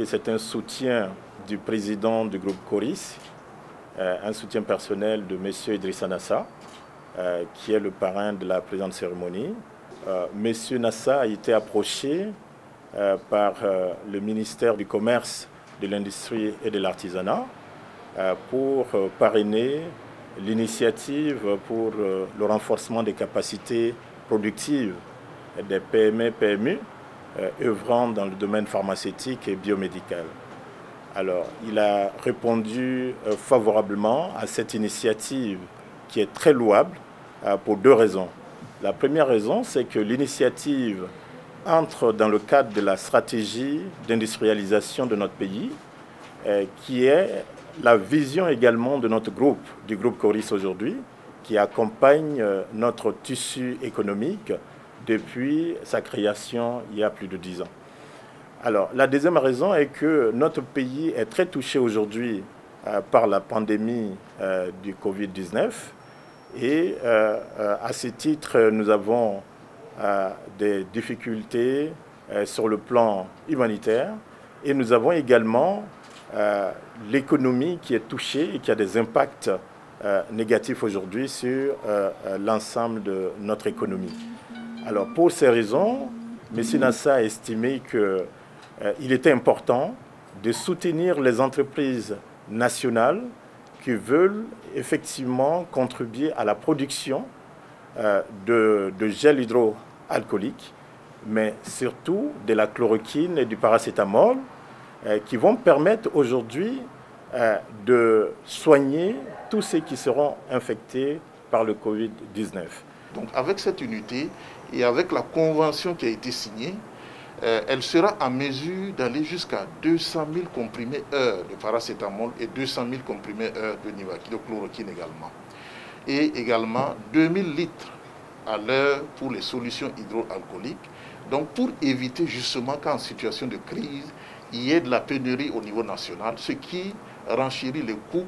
C'est un soutien du président du groupe Coris, un soutien personnel de M. Idrissa Nassa, qui est le parrain de la présente cérémonie. M. Nassa a été approché par le ministère du Commerce, de l'Industrie et de l'Artisanat pour parrainer l'initiative pour le renforcement des capacités productives des PME-PMU œuvrant dans le domaine pharmaceutique et biomédical. Alors, il a répondu favorablement à cette initiative qui est très louable pour deux raisons. La première raison, c'est que l'initiative entre dans le cadre de la stratégie d'industrialisation de notre pays, qui est la vision également de notre groupe, du groupe Coris aujourd'hui, qui accompagne notre tissu économique depuis sa création il y a plus de 10 ans. Alors, la deuxième raison est que notre pays est très touché aujourd'hui par la pandémie du Covid-19 et à ce titre, nous avons des difficultés sur le plan humanitaire et nous avons également l'économie qui est touchée et qui a des impacts négatifs aujourd'hui sur l'ensemble de notre économie. Alors, pour ces raisons, M. Nassa a estimé qu'il était important de soutenir les entreprises nationales qui veulent effectivement contribuer à la production de gel hydroalcoolique, mais surtout de la chloroquine et du paracétamol, qui vont permettre aujourd'hui de soigner tous ceux qui seront infectés par le Covid-19. Donc avec cette unité et avec la convention qui a été signée, elle sera en mesure d'aller jusqu'à 200 000 comprimés heure de paracétamol et 200 000 comprimés heure de chloroquine également. Et également 2000 litres à l'heure pour les solutions hydroalcooliques. Donc pour éviter justement qu'en situation de crise, il y ait de la pénurie au niveau national, ce qui renchérit les coûts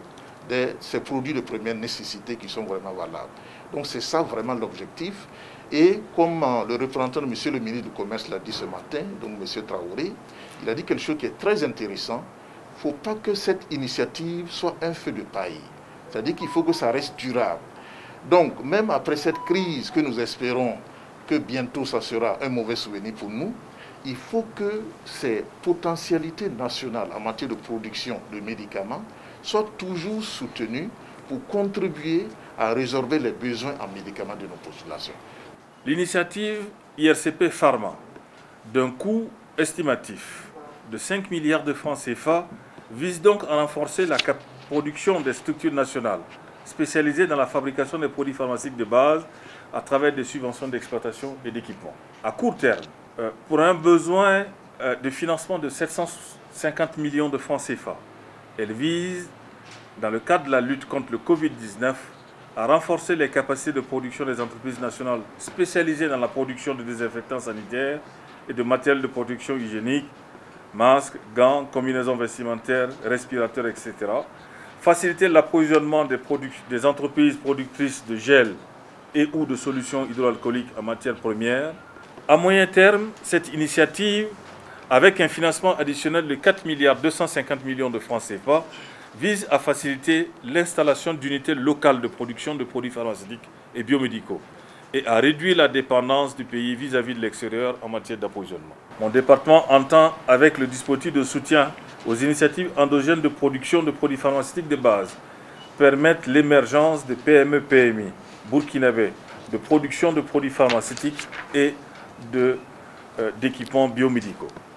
de ces produits de première nécessité qui sont vraiment valables. Donc c'est ça vraiment l'objectif. Et comme le représentant de M. le ministre du Commerce l'a dit ce matin, donc M. Traoré, il a dit quelque chose qui est très intéressant. Il ne faut pas que cette initiative soit un feu de paille. C'est-à-dire qu'il faut que ça reste durable. Donc même après cette crise que nous espérons que bientôt ça sera un mauvais souvenir pour nous, il faut que ces potentialités nationales en matière de production de médicaments soient toujours soutenues pour contribuer à résorber les besoins en médicaments de nos populations. L'initiative IRCP Pharma, d'un coût estimatif de 5 milliards de francs CFA, vise donc à renforcer la production des structures nationales spécialisées dans la fabrication des produits pharmaceutiques de base à travers des subventions d'exploitation et d'équipement. À court terme, pour un besoin de financement de 750 millions de francs CFA, elle vise, dans le cadre de la lutte contre le Covid-19, à renforcer les capacités de production des entreprises nationales spécialisées dans la production de désinfectants sanitaires et de matériel de protection hygiénique, masques, gants, combinaisons vestimentaires, respirateurs, etc. Faciliter l'approvisionnement des entreprises productrices de gel et ou de solutions hydroalcooliques en matière première. À moyen terme, cette initiative, avec un financement additionnel de 4 milliards 250 millions de francs CFA, vise à faciliter l'installation d'unités locales de production de produits pharmaceutiques et biomédicaux et à réduire la dépendance du pays vis-à-vis de l'extérieur en matière d'approvisionnement. Mon département entend, avec le dispositif de soutien aux initiatives endogènes de production de produits pharmaceutiques de base, permettre l'émergence de PME-PMI burkinabés de production de produits pharmaceutiques et d'équipements biomédicaux.